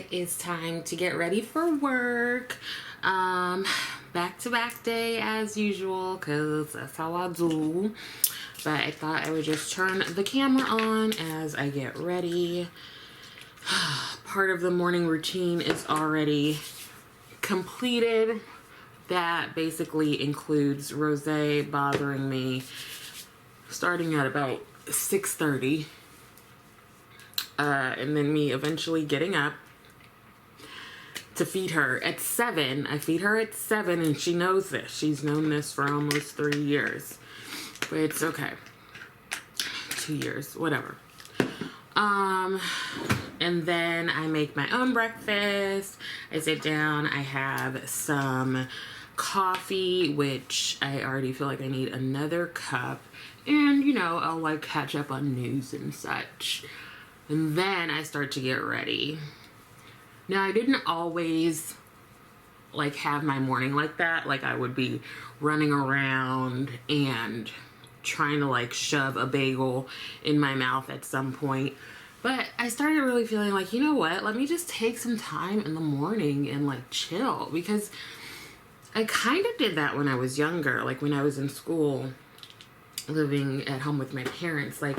it is time to get ready for work. Back-to-back day as usual, because that's how I do. But I thought I would just turn the camera on as I get ready. Part of the morning routine is already completed. That basically includes Rose bothering me starting at about 6:30. And then me eventually getting up to feed her at 7. I feed her at 7 and she knows this. She's known this for almost 3 years. But it's okay. 2 years, whatever. And then I make my own breakfast. I sit down, I have some coffee, which I already feel like I need another cup. And, you know, I'll like catch up on news and such. And then I start to get ready. Now, I didn't always like have my morning like that. Like I would be running around and trying to like shove a bagel in my mouth at some point. But I started really feeling like, you know what? Let me just take some time in the morning and like chill. Because I kind of did that when I was younger. Like when I was in school, living at home with my parents. Like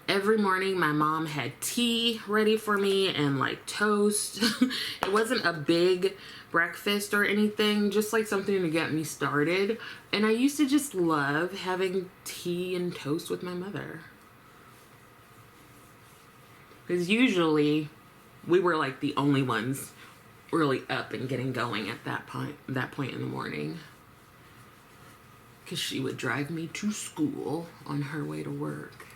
every morning my mom had tea ready for me and like toast. It wasn't a big breakfast or anything, just like something to get me started. And I used to just love having tea and toast with my mother. Because usually we were like the only ones really up and getting going at that point in the morning. Because she would drive me to school on her way to work.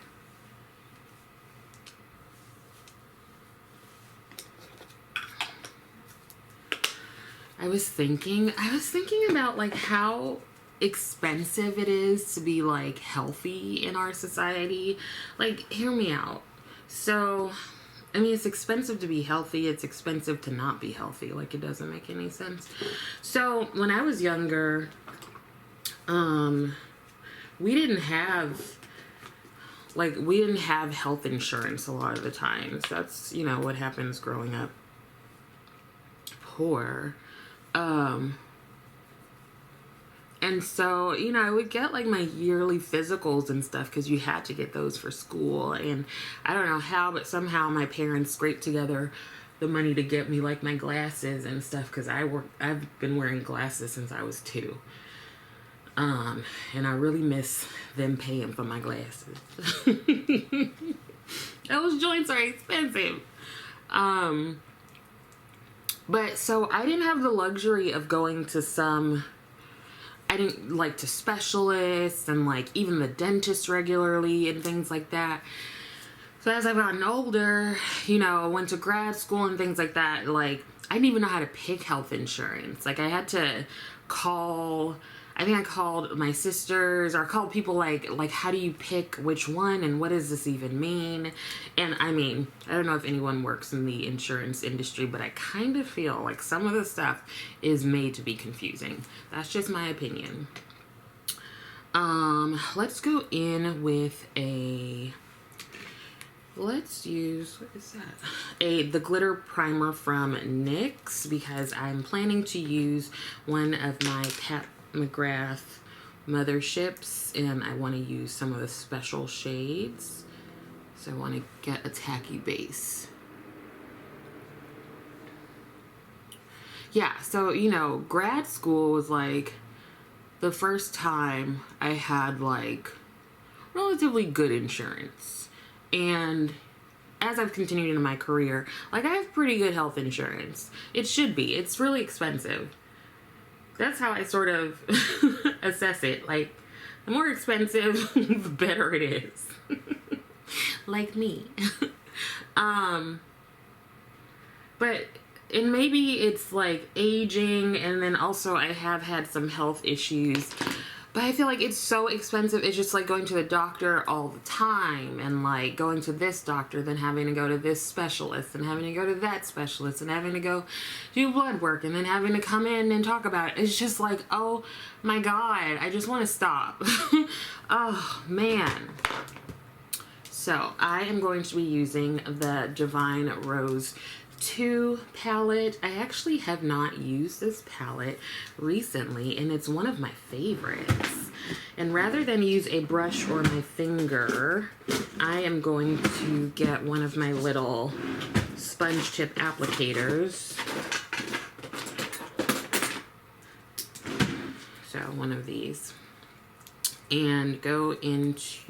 I was thinking about like how expensive it is to be like healthy in our society. Like, hear me out. So, I mean, it's expensive to be healthy. It's expensive to not be healthy. Like, it doesn't make any sense. So, when I was younger, we didn't have health insurance a lot of the times. That's, you know, what happens growing up poor. And so, you know, I would get like my yearly physicals and stuff because you had to get those for school. And I don't know how, but somehow my parents scraped together the money to get me like my glasses and stuff because I've been wearing glasses since I was 2. And I really miss them paying for my glasses. Those joints are expensive. But so I didn't have the luxury of going to to specialists and like even the dentist regularly and things like that. So as I've gotten older, you know, I went to grad school and things like that. Like I didn't even know how to pick health insurance. Like I had to call, I think I called my sisters or called people like how do you pick which one and what does this even mean? And I mean, I don't know if anyone works in the insurance industry, but I kind of feel like some of the stuff is made to be confusing. That's just my opinion. Let's go in with let's use, what is that? The glitter primer from NYX because I'm planning to use one of my PAT McGRATH Motherships and I want to use some of the special shades. So I want to get a tacky base. Yeah, so you know, grad school was like the first time I had like relatively good insurance. And as I've continued in my career, like I have pretty good health insurance. It should be. It's really expensive. That's how I sort of assess it. Like, the more expensive, the better it is. Like me. But, and maybe it's like aging, and then also I have had some health issues. But I feel like it's so expensive. It's just like going to the doctor all the time and like going to this doctor, then having to go to this specialist and having to go to that specialist and having to go do blood work and then having to come in and talk about it. It's just like, oh my God, I just want to stop. Oh man. So I am going to be using the Divine Rose 2 palette. I actually have not used this palette recently, and it's one of my favorites. And rather than use a brush or my finger, I am going to get one of my little sponge tip applicators. So one of these. And go into,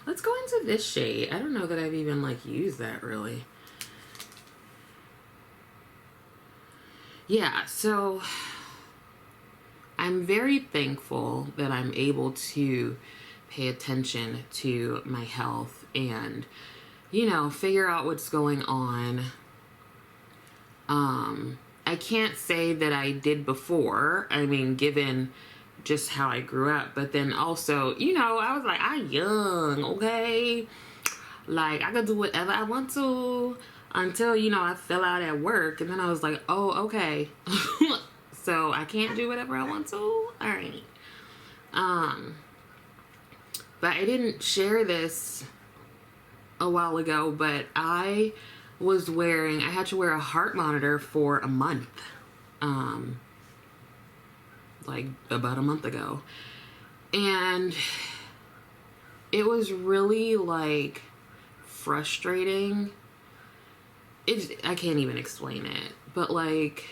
let's go into this shade. I don't know that I've even like used that really. Yeah, so I'm very thankful that I'm able to pay attention to my health and, you know, figure out what's going on. I can't say that I did before. I mean, given just how I grew up, but then also, you know, I was like, I'm young, okay? Like, I could do whatever I want to until, you know, I fell out at work, and then I was like, oh, okay. So I can't do whatever I want to? All right. But I didn't share this a while ago, but I had to wear a heart monitor for a month, like about a month ago. And it was really like frustrating. I can't even explain it, but like,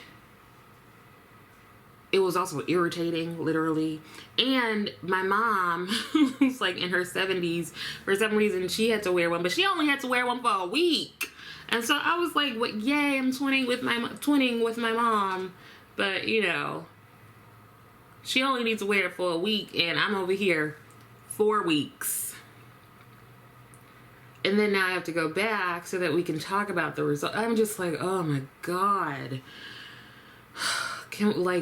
it was also irritating, literally. And my mom, who's like in her 70s, for some reason she had to wear one, but she only had to wear one for a week. And so I was like, "What? Yay! I'm twinning with my mom." But you know, she only needs to wear it for a week, and I'm over here 4 weeks. And then now I have to go back so that we can talk about the result. I'm just like, oh my God.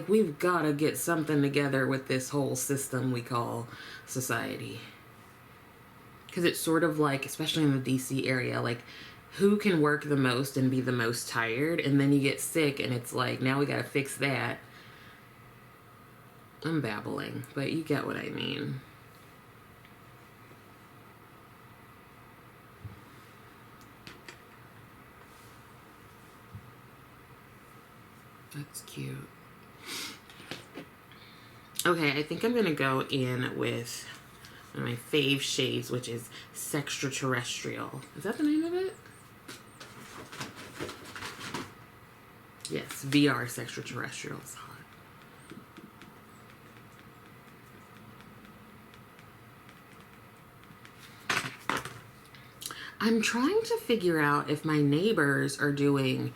We've got to get something together with this whole system we call society. Because it's sort of like, especially in the DC area, like, who can work the most and be the most tired? And then you get sick, and it's like, now we got to fix that. I'm babbling, but you get what I mean. That's cute. Okay, I think I'm gonna go in with one of my fave shades, which is Sextraterrestrial. Is that the name of it? Yes, VR Sextraterrestrial is hot. I'm trying to figure out if my neighbors are doing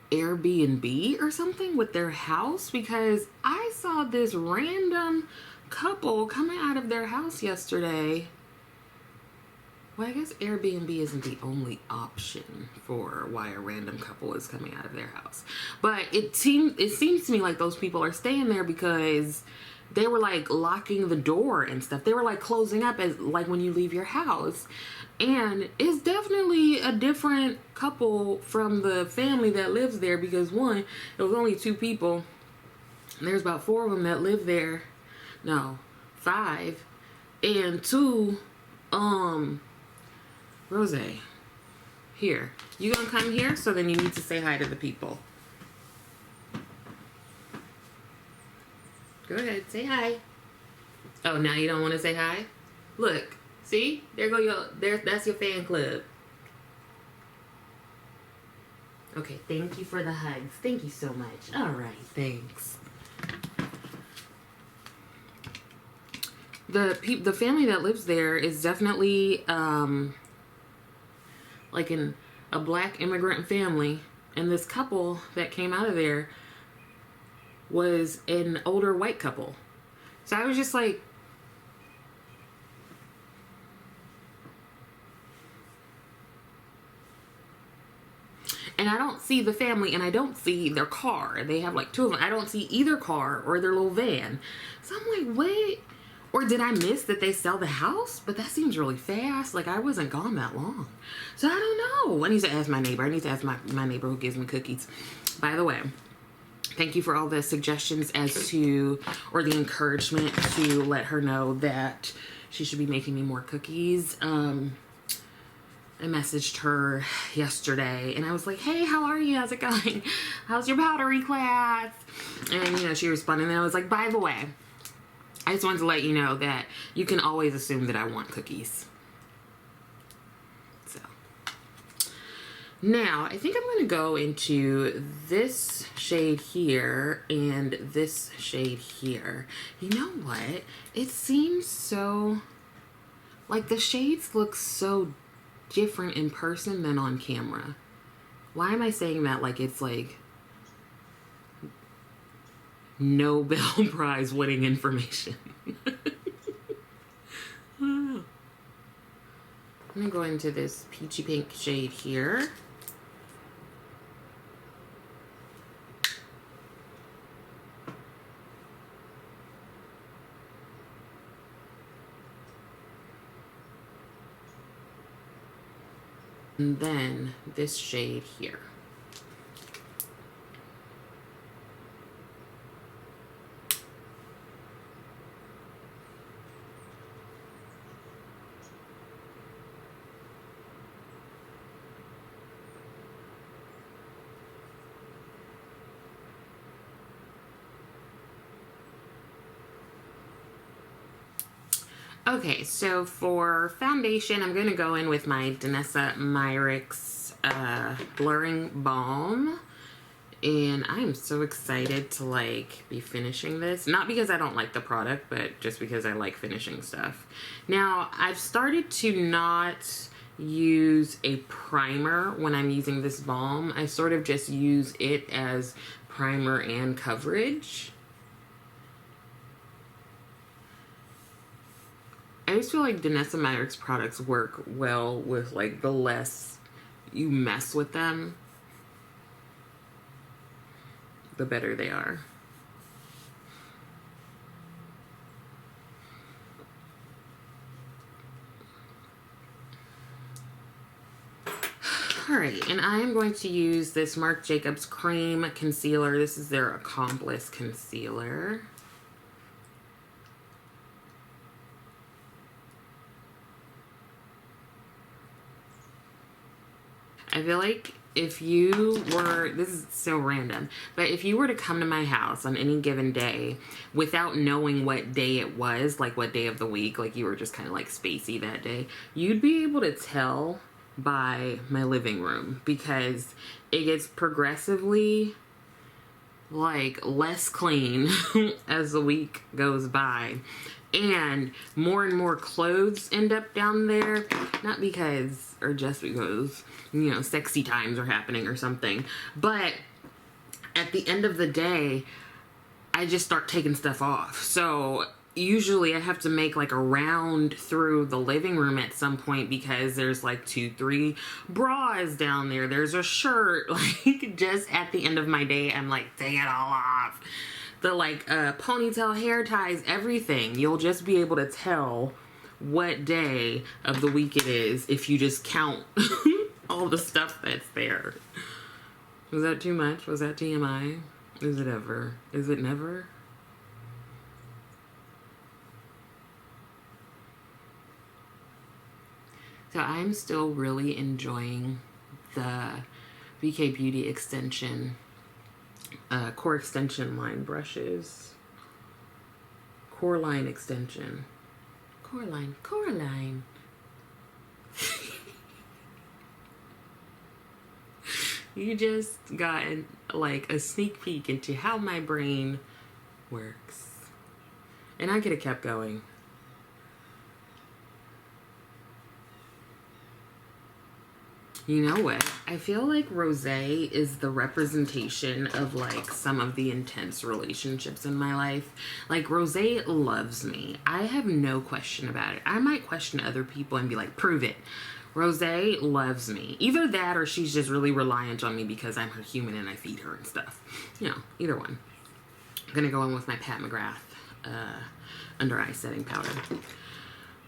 Airbnb or something with their house, because I saw this random couple coming out of their house yesterday. Well, I guess Airbnb isn't the only option for why a random couple is coming out of their house, but it seems to me like those people are staying there because they were like locking the door and stuff. They were like closing up as like when you leave your house. And it's definitely a different couple from the family that lives there, because one, it was only 2 people. And there's about 4 of them that live there. No, 5. And 2, Rose, here. You gonna come here? So then you need to say hi to the people. Go ahead, say hi. Oh, now you don't want to say hi? Look. See? That's your fan club. Okay, thank you for the hugs. Thank you so much. All right, thanks. The family that lives there is definitely like a black immigrant family, and this couple that came out of there was an older white couple. So I was just like, and I don't see the family, and I don't see their car. They have like 2 of them. I don't see either car or their little van. So I'm like, wait. Or did I miss that they sell the house? But that seems really fast. Like, I wasn't gone that long. So I don't know. I need to ask my neighbor. I need to ask my neighbor who gives me cookies. By the way, thank you for all the suggestions as to, or the encouragement to let her know that she should be making me more cookies. I messaged her yesterday and I was like, hey, how are you? How's it going? How's your pottery class? And, you know, she responded and I was like, by the way, I just wanted to let you know that you can always assume that I want cookies. So now I think I'm going to go into this shade here and this shade here. You know what? It seems so, like the shades look so different in person than on camera. Why am I saying that like it's like Nobel Prize winning information? I'm gonna go into this peachy pink shade here. And then this shade here. Okay, so for foundation, I'm going to go in with my Danessa Myricks Blurring Balm. And I am so excited to like be finishing this. Not because I don't like the product, but just because I like finishing stuff. Now, I've started to not use a primer when I'm using this balm. I sort of just use it as primer and coverage. I just feel like Danessa Myricks products work well with like the less you mess with them, the better they are. Alright, and I am going to use this Marc Jacobs Cream Concealer. This is their Accomplice Concealer. I feel like if you were, this is so random, but if you were to come to my house on any given day without knowing what day it was, like what day of the week, like you were just kind of like spacey that day, you'd be able to tell by my living room because it gets progressively like less clean as the week goes by. And more clothes end up down there, not because or just because, you know, sexy times are happening or something, but at the end of the day, I just start taking stuff off. So usually I have to make like a round through the living room at some point because there's like 2-3 bras down there. There's a shirt. Like just at the end of my day, I'm like, take it all off. The like ponytail, hair ties, everything. You'll just be able to tell what day of the week it is if you just count all the stuff that's there. Was that too much? Was that TMI? Is it ever? Is it never? So I'm still really enjoying the VK Beauty extension core extension line brushes. Core line extension. Core line. You just got like a sneak peek into how my brain works. And I could have kept going. You know what? I feel like rosé is the representation of like some of the intense relationships in my life. Like rosé loves me. I have no question about it. I might question other people and be like, prove it. Rosé loves me. Either that or she's just really reliant on me because I'm her human and I feed her and stuff. You know, either one. I'm gonna go in with my Pat McGrath under eye setting powder.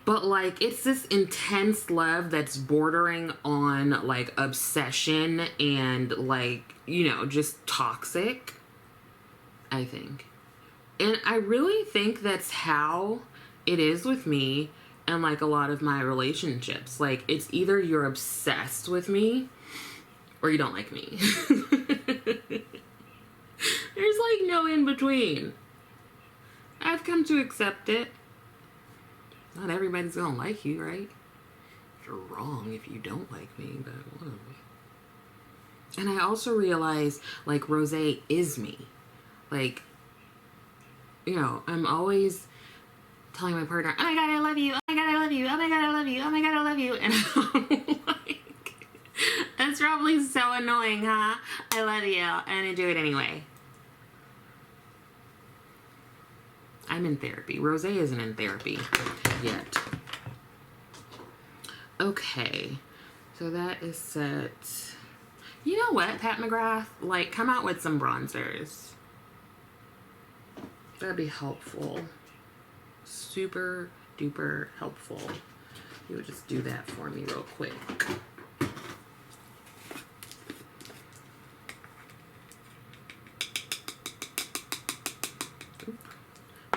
But like, it's this intense love that's bordering on like obsession and like, you know, just toxic, I think. And I really think that's how it is with me and like a lot of my relationships. Like, it's either you're obsessed with me or you don't like me. There's like no in between. I've come to accept it. Not everybody's gonna like you, right? You're wrong if you don't like me, but whatever. And I also realize, like, Rosé is me. Like, you know, I'm always telling my partner, oh my God, I love you. Oh my God, I love you. Oh my God, I love you. Oh my God, I love you. And I'm like, that's probably so annoying, huh? I love you. And I do it anyway. I'm in therapy. Rosé isn't in therapy yet. Okay. So that is set. You know what, Pat McGrath? Like, come out with some bronzers. That'd be helpful. Super duper helpful. You would just do that for me real quick.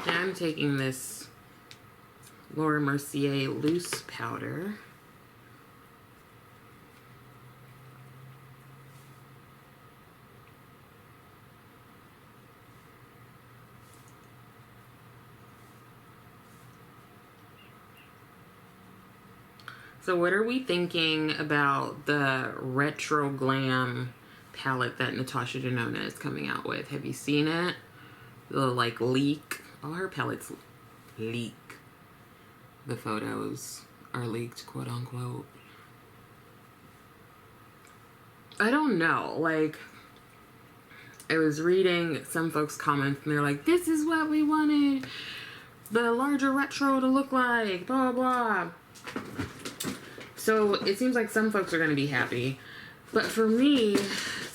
Now I'm taking this Laura Mercier loose powder. So what are we thinking about the Retro Glam palette that Natasha Denona is coming out with? Have you seen it? The like leak. All her palettes leak. The photos are leaked, quote unquote. I don't know. Like, I was reading some folks' comments and they're like, this is what we wanted the larger retro to look like, blah, blah. So it seems like some folks are going to be happy. But for me,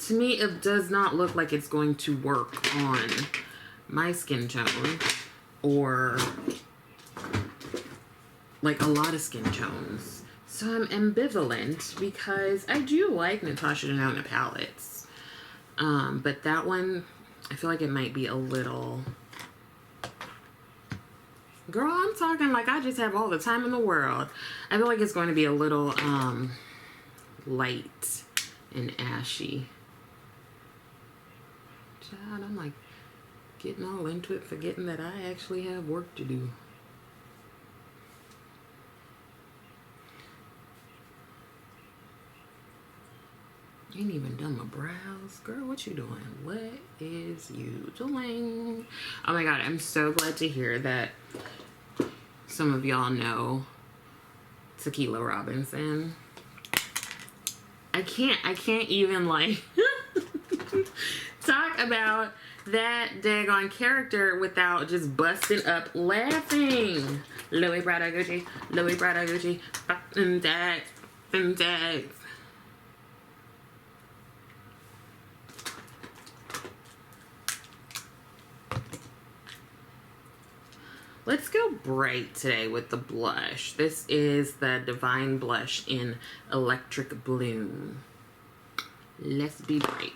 to me, it does not look like it's going to work on my skin tone or like a lot of skin tones. So I'm ambivalent because I do like Natasha Denona palettes. But that one, I feel like it might be a little... Girl, I'm talking like I just have all the time in the world. I feel like it's going to be a little light and ashy. Child, I'm like getting all into it, forgetting that I actually have work to do. Ain't even done my brows. Girl, what you doing? What is you doing? Oh my God, I'm so glad to hear that some of y'all know Tequila Robinson. I can't even like talk about that daggone character without just busting up laughing. Louis Prada Gucci, Louis Prada Gucci, and tags, and tags. Let's go bright today with the blush. This is the Divine Blush in Electric Bloom. Let's be bright.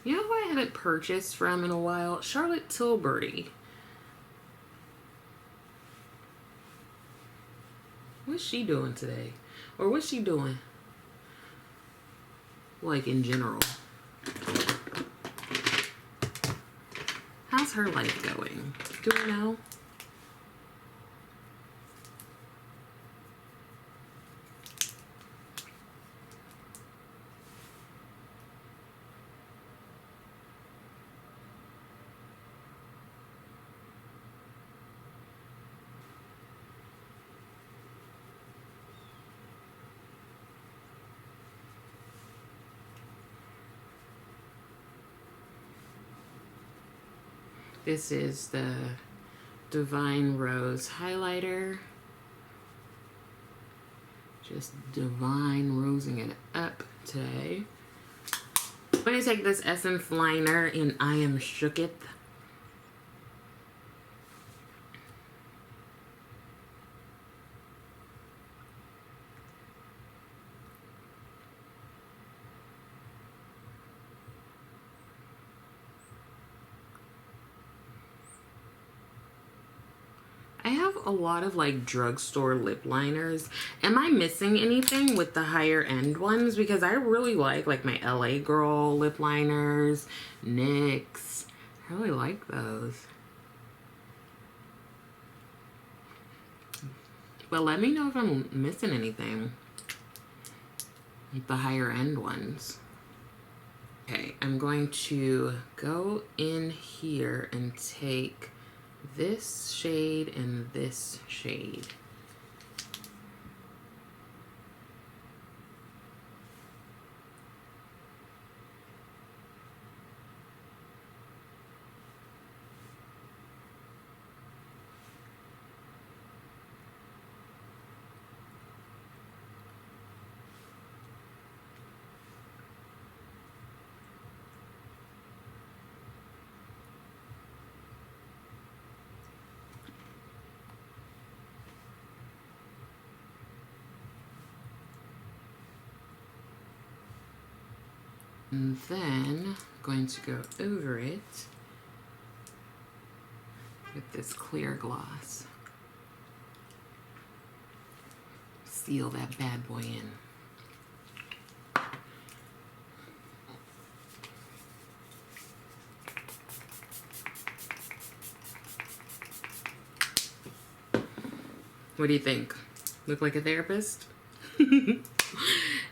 You know who I haven't purchased from in a while? Charlotte Tilbury. What's she doing today? Or what's she doing? Like in general. How's her life going? Do we know? This is the Divine Rose highlighter. Just divine rosing it up today. I'm going to take this Essence liner in I Am Shooketh. I have a lot of like drugstore lip liners. Am I missing anything with the higher end ones? Because I really like my LA Girl lip liners, NYX. I really like those. But let me know if I'm missing anything with the higher end ones. Okay, I'm going to go in here and take this shade and this shade. And then I'm going to go over it with this clear gloss. Seal that bad boy in. What do you think? Look like a therapist?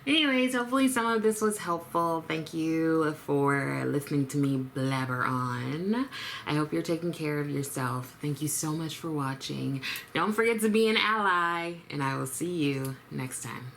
Anyways, hopefully some of this was helpful. Thank you for listening to me blabber on. I hope you're taking care of yourself. Thank you so much for watching. Don't forget to be an ally, and I will see you next time.